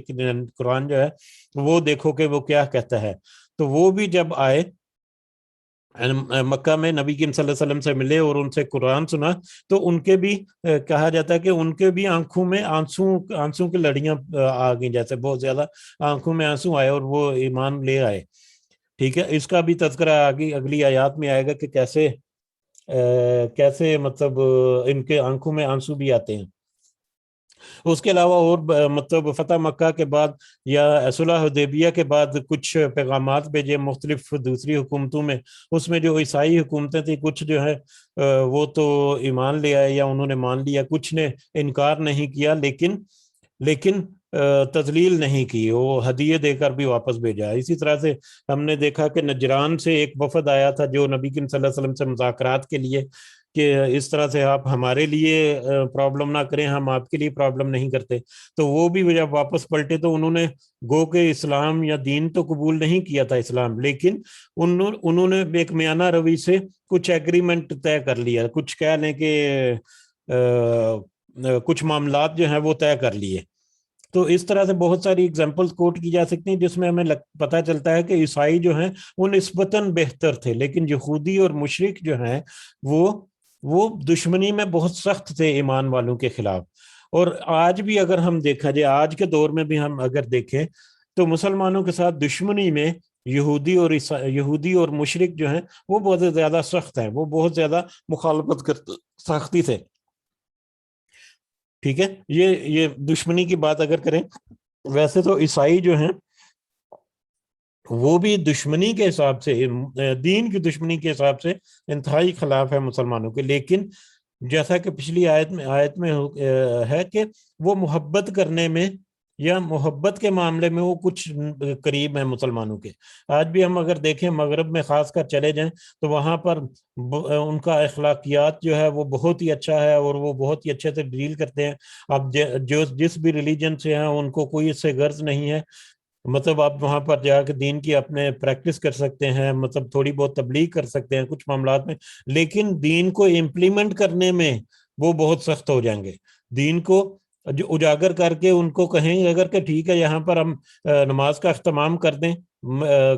قرآن جو ہے وہ دیکھو کہ وہ کیا کہتا ہے. تو وہ بھی جب آئے مکہ میں، نبی کریم صلی اللہ علیہ وسلم سے ملے اور ان سے قرآن سنا، تو ان کے بھی کہا جاتا ہے کہ ان کے بھی آنکھوں میں آنسو کی لڑیاں آ گئیں، جیسے بہت زیادہ آنکھوں میں آنسو آئے اور وہ ایمان لے آئے. ٹھیک ہے، اس کا بھی تذکرہ اگلی آیات میں آئے گا کہ کیسے مطلب ان کے آنکھوں میں آنسو بھی آتے ہیں. اس کے علاوہ اور مطلب فتح مکہ کے بعد یا صلح حدیبیہ کے بعد کچھ پیغامات بھیجے مختلف دوسری حکومتوں میں. اس میں جو عیسائی حکومتیں تھیں کچھ جو ہے وہ تو ایمان لے آئے یا انہوں نے مان لیا، کچھ نے انکار نہیں کیا، لیکن تذلیل نہیں کی، وہ ہدیے دے کر بھی واپس بھیجا. اسی طرح سے ہم نے دیکھا کہ نجران سے ایک وفد آیا تھا جو نبی کریم صلی اللہ علیہ وسلم سے مذاکرات کے لیے کہ اس طرح سے آپ ہمارے لیے پرابلم نہ کریں، ہم آپ کے لیے پرابلم نہیں کرتے. تو وہ بھی جب واپس پلٹے تو انہوں نے گو کہ اسلام یا دین تو قبول نہیں کیا تھا اسلام، لیکن انہوں نے ایک میانہ روی سے کچھ ایگریمنٹ طے کر لیا، کچھ کہہ لیں کہ کچھ معاملات جو ہیں وہ طے کر لیے. تو اس طرح سے بہت ساری اگزامپلز کوٹ کی جا سکتی ہیں جس میں ہمیں پتہ چلتا ہے کہ عیسائی جو ہیں وہ نسبتاً بہتر تھے، لیکن یہودی اور مشرک جو ہیں وہ دشمنی میں بہت سخت تھے ایمان والوں کے خلاف. اور آج بھی اگر ہم دیکھا جائے، آج کے دور میں بھی ہم اگر دیکھیں تو مسلمانوں کے ساتھ دشمنی میں یہودی اور مشرک جو ہیں وہ بہت زیادہ سخت ہیں، وہ بہت زیادہ مخالفت کرتے سختی سے. ٹھیک ہے، یہ دشمنی کی بات اگر کریں، ویسے تو عیسائی جو ہیں وہ بھی دشمنی کے حساب سے، دین کی دشمنی کے حساب سے انتہائی خلاف ہے مسلمانوں کے. لیکن جیسا کہ پچھلی آیت میں ہے کہ وہ محبت کرنے میں یا محبت کے معاملے میں وہ کچھ قریب ہیں مسلمانوں کے. آج بھی ہم اگر دیکھیں مغرب میں خاص کر چلے جائیں تو وہاں پر ان کا اخلاقیات جو ہے وہ بہت ہی اچھا ہے، اور وہ بہت ہی اچھے سے ڈیل کرتے ہیں. اب جس بھی ریلیجن سے ہیں ان کو کوئی اس سے غرض نہیں ہے. مطلب آپ وہاں پر جا کے دین کی اپنے پریکٹس کر سکتے ہیں، مطلب تھوڑی بہت تبلیغ کر سکتے ہیں کچھ معاملات میں، لیکن دین کو امپلیمنٹ کرنے میں وہ بہت سخت ہو جائیں گے. دین کو جو اجاگر کر کے ان کو کہیں اگر کہ ٹھیک ہے یہاں پر ہم نماز کا اہتمام کر دیں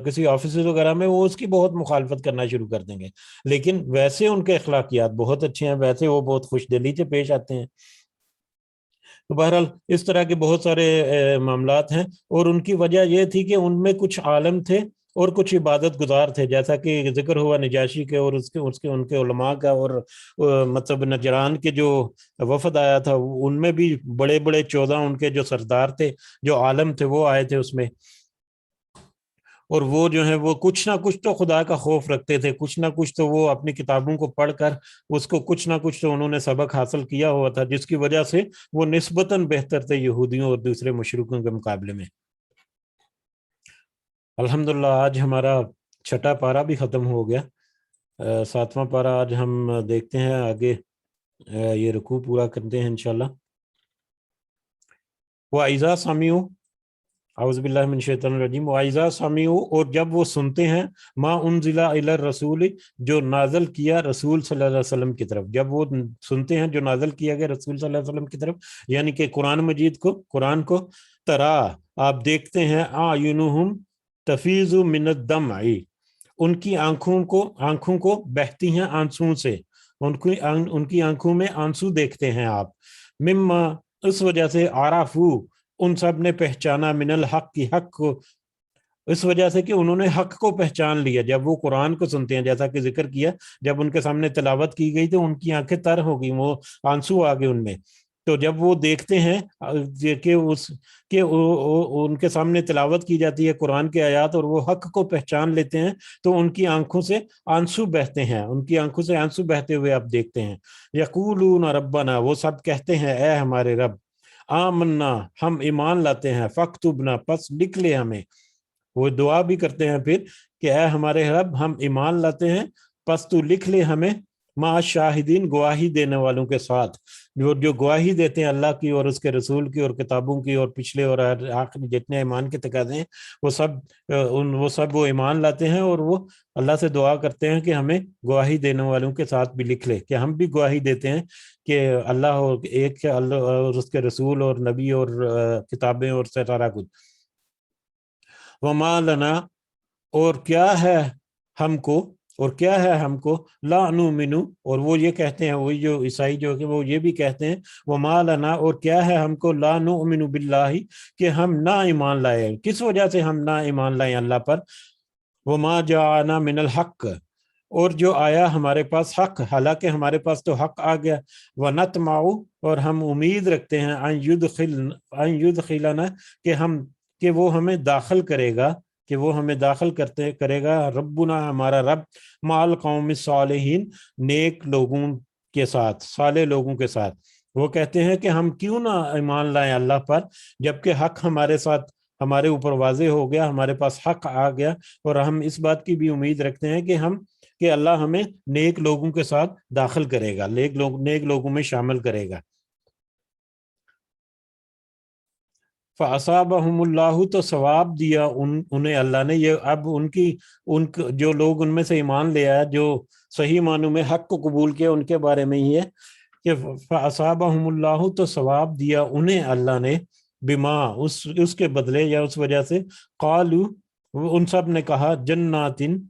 کسی آفیسز وغیرہ میں، وہ اس کی بہت مخالفت کرنا شروع کر دیں گے. لیکن ویسے ان کے اخلاقیات بہت اچھے ہیں، ویسے وہ بہت خوش دلی سے پیش آتے ہیں. تو بہرحال اس طرح کے بہت سارے معاملات ہیں، اور ان کی وجہ یہ تھی کہ ان میں کچھ عالم تھے اور کچھ عبادت گزار تھے، جیسا کہ ذکر ہوا نجاشی کے اور ان کے علماء کا، اور مطلب نجران کے جو وفد آیا تھا ان میں بھی بڑے بڑے 14 ان کے جو سردار تھے، جو عالم تھے، وہ آئے تھے اس میں. اور وہ جو ہے وہ کچھ نہ کچھ تو خدا کا خوف رکھتے تھے، کچھ نہ کچھ تو وہ اپنی کتابوں کو پڑھ کر اس کو کچھ نہ کچھ تو انہوں نے سبق حاصل کیا ہوا تھا، جس کی وجہ سے وہ نسبتاً بہتر تھے یہودیوں اور دوسرے مشرکوں کے مقابلے میں. الحمدللہ آج ہمارا 6واں پارہ بھی ختم ہو گیا. 7واں پارہ آج ہم دیکھتے ہیں آگے، یہ رکوع پورا کرتے ہیں انشاءاللہ. وَإِذَا سَمِعُوا، اعوذ باللہ من الشیطان الرجیم، وَإِذَا سَمِعُوا، اور جب وہ سنتے ہیں، ما انزل الی الرسول، جو نازل کیا رسول صلی اللہ علیہ وسلم کی طرف، جب وہ سنتے ہیں جو نازل کیا گیا رسول صلی اللہ علیہ وسلم کی طرف، یعنی کہ قرآن مجید کو، قرآن کو، ترا، آپ دیکھتے ہیں، اعینہم تفیض من الدمع، ان کی آنکھوں کو بہتی ہیں آنسوں سے، ان کی آنکھوں میں آنسو دیکھتے ہیں آپ. مما، اس وجہ سے، عرفو، ان سب نے پہچانا، من الحق کی، حق کو، اس وجہ سے کہ انہوں نے حق کو پہچان لیا. جب وہ قرآن کو سنتے ہیں، جیسا کہ ذکر کیا، جب ان کے سامنے تلاوت کی گئی تو ان کی آنکھیں تر ہو گئی، وہ آنسو آ گئے ان میں. تو جب وہ دیکھتے ہیں کہ ان کے سامنے تلاوت کی جاتی ہے قرآن کے آیات اور وہ حق کو پہچان لیتے ہیں، تو ان کی آنکھوں سے آنسو بہتے ہیں، ان کی آنکھوں سے آنسو بہتے ہوئے آپ دیکھتے ہیں. یقولون ربنا، وہ سب کہتے ہیں اے ہمارے رب، آمنا، ہم ایمان لاتے ہیں، فاکتبنا، پس لکھ لے ہمیں. وہ دعا بھی کرتے ہیں پھر کہ اے ہمارے رب، ہم ایمان لاتے ہیں، پس تو لکھ لے ہمیں مع شاہدین، گواہی دینے والوں کے ساتھ، جو گواہی دیتے ہیں اللہ کی اور اس کے رسول کی اور کتابوں کی اور پچھلے اور آخری جتنے ایمان کے تقاضے ہیں وہ سب وہ ایمان لاتے ہیں، اور وہ اللہ سے دعا کرتے ہیں کہ ہمیں گواہی دینے والوں کے ساتھ بھی لکھ لے، کہ ہم بھی گواہی دیتے ہیں کہ اللہ ایک ہے، اللہ اور اس کے رسول اور نبی اور کتابیں اور سارا کچھ. وما لنا، اور کیا ہے ہم کو، لا نؤمن، اور وہ یہ کہتے ہیں، وہی جو عیسائی جو کہ وہ یہ بھی کہتے ہیں، وما لنا، اور کیا ہے ہم کو، لا نؤمن باللہ، کہ ہم نہ ایمان لائے. کس وجہ سے ہم نہ ایمان لائیں اللہ پر؟ وما جاءنا من الحق، اور جو آیا ہمارے پاس حق، حالانکہ ہمارے پاس تو حق آ گیا. ونطمع، اور ہم امید رکھتے ہیں، ان یدخلنا، کہ وہ ہمیں داخل کرے گا، کرے گا ربنا، ہمارا رب، مع القوم الصالحین، نیک لوگوں کے ساتھ، صالح لوگوں کے ساتھ. وہ کہتے ہیں کہ ہم کیوں نہ ایمان لائیں اللہ پر، جبکہ حق ہمارے ساتھ، ہمارے اوپر واضح ہو گیا، ہمارے پاس حق آ گیا، اور ہم اس بات کی بھی امید رکھتے ہیں کہ اللہ ہمیں نیک لوگوں کے ساتھ داخل کرے گا، نیک لوگوں میں شامل کرے گا. فَأَصَابَهُمُ اللَّهُ، تو ثواب دیا انہیں اللہ نے. یہ اب جو لوگ ان میں سے ایمان لے آیا، جو صحیح معنوں میں حق کو قبول کیا، ان کے بارے میں یہ ہے کہ فَأَصَابَهُمُ اللَّهُ، تو ثواب دیا انہیں اللہ نے، بما، اس کے بدلے یا اس وجہ سے، قالوا، ان سب نے کہا، جناتن،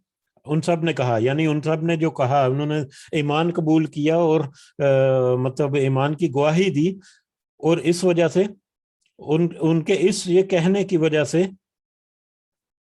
ان سب نے کہا، یعنی ان سب نے جو کہا، انہوں نے ایمان قبول کیا اور مطلب ایمان کی گواہی دی، اور اس وجہ سے ان کے اس یہ کہنے کی وجہ سے،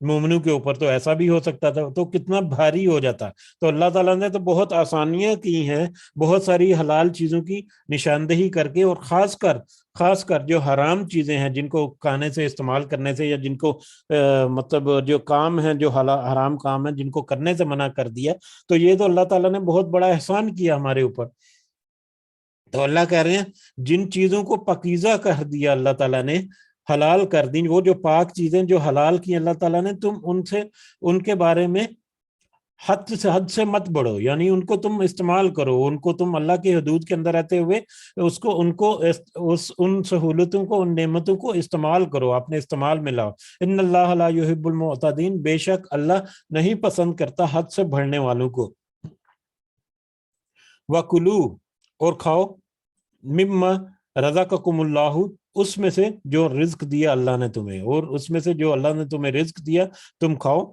مومنوں کے اوپر تو ایسا بھی ہو سکتا تھا، تو کتنا بھاری ہو جاتا۔ تو اللہ تعالیٰ نے تو بہت آسانیاں کی ہیں، بہت ساری حلال چیزوں کی نشاندہی کر کے، اور خاص کر جو حرام چیزیں ہیں جن کو کھانے سے، استعمال کرنے سے، یا جن کو مطلب جو کام ہیں، جو حرام کام ہیں جن کو کرنے سے منع کر دیا، تو یہ تو اللہ تعالیٰ نے بہت بڑا احسان کیا ہمارے اوپر۔ تو اللہ کہہ رہے ہیں جن چیزوں کو پاکیزہ کر دیا اللہ تعالیٰ نے، حلال کر دی، وہ جو پاک چیزیں جو حلال کی اللہ تعالیٰ نے، تم ان کے بارے میں حد سے مت بڑھو، یعنی ان کو تم استعمال کرو، ان کو تم اللہ کی حدود کے اندر رہتے ہوئے ان سہولتوں کو، ان نعمتوں کو استعمال کرو، اپنے استعمال میں لاؤ۔ ان اللہ لا یحب المعتدین، بے شک اللہ نہیں پسند کرتا حد سے بڑھنے والوں کو۔ وَكُلُوا، اور کھاؤ، مما رزقکم اللہ، اس میں سے جو رزق دیا اللہ نے تمہیں، اور اس میں سے جو اللہ نے تمہیں رزق دیا تم کھاؤ،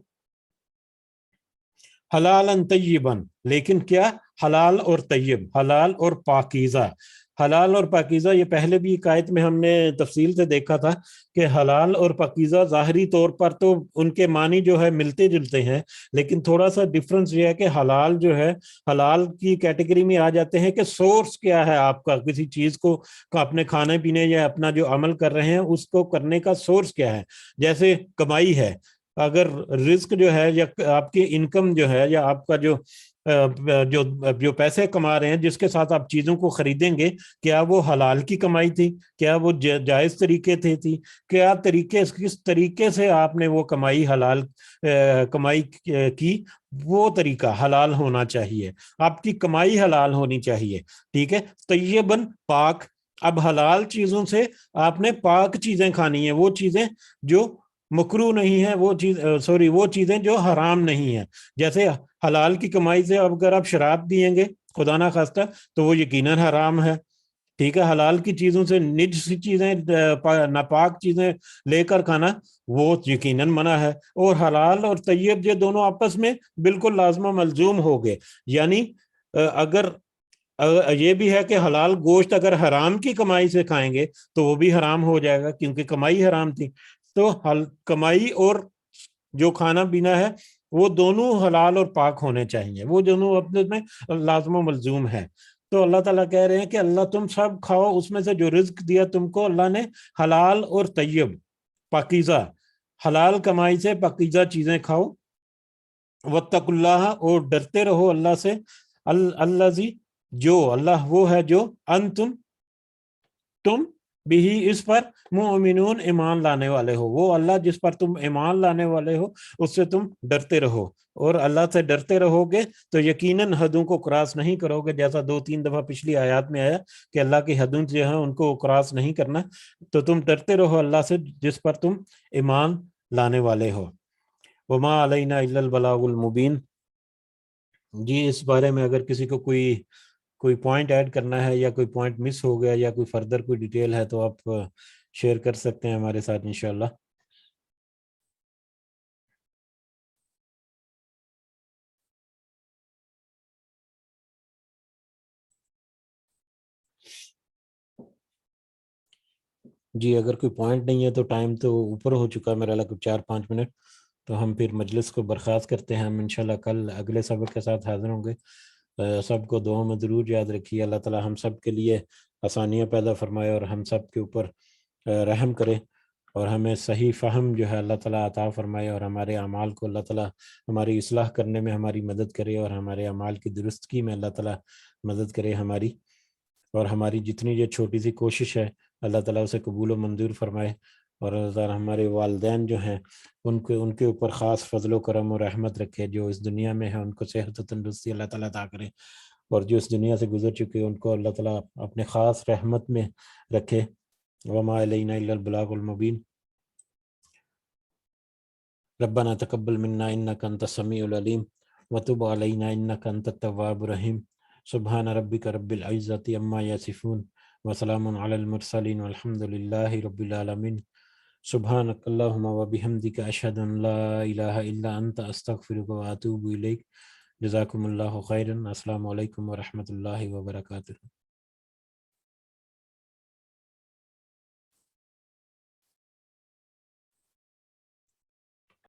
حلالا طیبا، لیکن کیا؟ حلال اور طیب، حلال اور پاکیزہ۔ حلال اور پاکیزہ، یہ پہلے بھی ایک آیت میں ہم نے تفصیل سے دیکھا تھا کہ حلال اور پاکیزہ ظاہری طور پر تو ان کے معنی جو ہے ملتے جلتے ہیں، لیکن تھوڑا سا ڈفرنس یہ ہے کہ حلال جو ہے، حلال کی کیٹیگری میں آ جاتے ہیں کہ سورس کیا ہے آپ کا، کسی چیز کو اپنے کھانے پینے یا اپنا جو عمل کر رہے ہیں اس کو کرنے کا سورس کیا ہے۔ جیسے کمائی ہے، اگر رزق جو ہے، یا آپ کی انکم جو ہے، یا آپ کا جو پیسے کما رہے ہیں، جس کے ساتھ آپ چیزوں کو خریدیں گے، کیا وہ حلال کی کمائی تھی؟ کیا وہ جائز طریقے تھی؟ کس طریقے سے آپ نے وہ کمائی حلال کمائی کی؟ وہ طریقہ حلال ہونا چاہیے، آپ کی کمائی حلال ہونی چاہیے، ٹھیک ہے؟ طیباً، پاک۔ اب حلال چیزوں سے آپ نے پاک چیزیں کھانی ہیں، وہ چیزیں جو مکروہ نہیں ہے، وہ چیزیں جو حرام نہیں ہیں۔ جیسے حلال کی کمائی سے اگر آپ شراب پیئیں گے خدا نہ خواستہ تو وہ یقیناً حرام ہے، ٹھیک ہے؟ حلال کی چیزوں سے نجس چیزیں، ناپاک چیزیں لے کر کھانا، وہ یقیناً منع ہے۔ اور حلال اور طیب یہ دونوں آپس میں بالکل لازم و ملزوم ہو گئے، یعنی اگر یہ بھی ہے کہ حلال گوشت اگر حرام کی کمائی سے کھائیں گے تو وہ بھی حرام ہو جائے گا، کیونکہ کمائی حرام تھی۔ تو کمائی اور جو کھانا پینا ہے وہ دونوں حلال اور پاک ہونے چاہیے، وہ دونوں اپنے میں لازم و ملزوم ہے۔ تو اللہ تعالیٰ کہہ رہے ہیں کہ اللہ تم سب کھاؤ اس میں سے جو رزق دیا تم کو اللہ نے، حلال اور طیب، پاکیزہ، حلال کمائی سے پاکیزہ چیزیں کھاؤ۔ واتقوا اللہ، اور ڈرتے رہو اللہ سے، الذی، جو اللہ وہ ہے جو تم بھی اس پر مؤمنون، ایمان لانے والے ہو، وہ اللہ جس پر تم ایمان لانے والے ہو اس سے تم ڈرتے رہو، اور اللہ سے ڈرتے رہو گے تو یقیناً حدوں کو کراس نہیں کرو گے، جیسا 2-3 دفعہ پچھلی آیات میں آیا کہ اللہ کی حدوں جو ہیں ان کو کراس نہیں کرنا۔ تو تم ڈرتے رہو اللہ سے جس پر تم ایمان لانے والے ہو۔ وما علینا الا البلاغ المبین۔ جی اس بارے میں اگر کسی کو کوئی پوائنٹ ایڈ کرنا ہے، یا کوئی پوائنٹ مس ہو گیا، یا کوئی فردر کوئی ڈیٹیل ہے، تو آپ شیئر کر سکتے ہیں ہمارے ساتھ انشاءاللہ۔ جی اگر کوئی پوائنٹ نہیں ہے تو ٹائم تو اوپر ہو چکا ہے میرا لگتا 4-5 منٹ، تو ہم پھر مجلس کو برخاست کرتے ہیں۔ ہم انشاءاللہ کل اگلے سبق کے ساتھ حاضر ہوں گے۔ سب کو دعاؤں میں ضرور یاد رکھیے، اللہ تعالی ہم سب کے لیے آسانیاں پیدا فرمائے، اور ہم سب کے اوپر رحم کرے، اور ہمیں صحیح فہم جو ہے اللہ تعالیٰ عطا فرمائے، اور ہمارے اعمال کو اللہ تعالیٰ ہماری اصلاح کرنے میں ہماری مدد کرے، اور ہمارے اعمال کی درستگی میں اللہ تعالیٰ مدد کرے ہماری، اور ہماری جتنی یہ چھوٹی سی کوشش ہے اللہ تعالیٰ اسے قبول و منظور فرمائے، اور اللہ تعالیٰ ہمارے والدین جو ہیں ان کے اوپر خاص فضل و کرم و رحمت رکھے، جو اس دنیا میں ہیں ان کو صحت و تندرستی اللہ تعالیٰ عطا کرے، اور جو اس دنیا سے گزر چکے ان کو اللہ تعالیٰ اپنے خاص رحمت میں رکھے۔ وما علینا الا البلاغ المبین۔ ربنا تقبل منا انک انت السمیع العلیم وتب علینا انک انت التواب الرحیم۔ سبحان ربک رب العزۃ عما یصفون وسلام علی المرسلین والحمد للہ رب العالمین۔ سبحانک اللہم وبحمدک اشہد ان لا الہ الا انت استغفرک واتوب الیک۔ جزاکم اللہ خیرا۔ السلام علیکم ورحمۃ اللہ وبرکاتہ۔